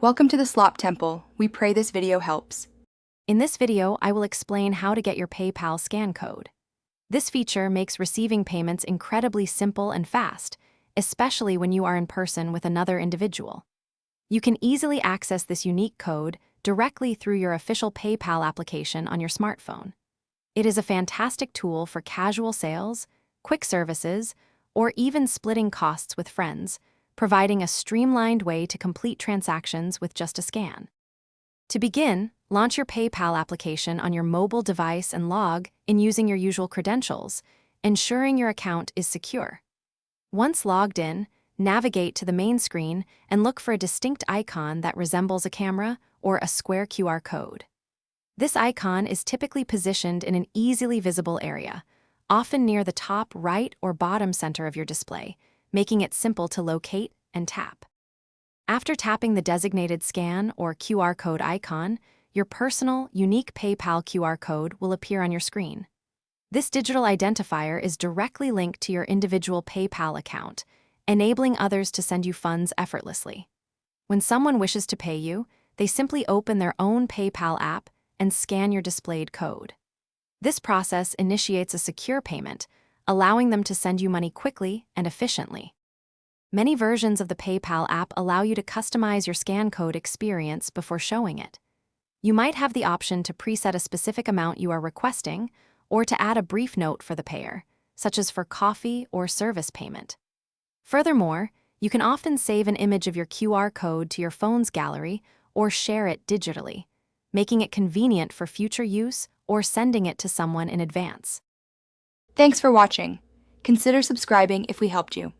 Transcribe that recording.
Welcome to the Slop Temple. We pray this video helps. In this video, I will explain how to get your PayPal scan code. This feature makes receiving payments incredibly simple and fast, especially when you are in person with another individual. You can easily access this unique code directly through your official PayPal application on your smartphone. It is a fantastic tool for casual sales, quick services, or even splitting costs with friends, providing a streamlined way to complete transactions with just a scan. To begin, launch your PayPal application on your mobile device and log in using your usual credentials, ensuring your account is secure. Once logged in, navigate to the main screen and look for a distinct icon that resembles a camera or a square QR code. This icon is typically positioned in an easily visible area, often near the top right or bottom center of your display, making it simple to locate and tap. After tapping the designated scan or QR code icon, your personal, unique PayPal QR code will appear on your screen. This digital identifier is directly linked to your individual PayPal account, enabling others to send you funds effortlessly. When someone wishes to pay you, they simply open their own PayPal app and scan your displayed code. This process initiates a secure payment, allowing them to send you money quickly and efficiently. Many versions of the PayPal app allow you to customize your scan code experience before showing it. You might have the option to preset a specific amount you are requesting or to add a brief note for the payer, such as for coffee or service payment. Furthermore, you can often save an image of your QR code to your phone's gallery or share it digitally, making it convenient for future use or sending it to someone in advance. Thanks for watching. Consider subscribing if we helped you.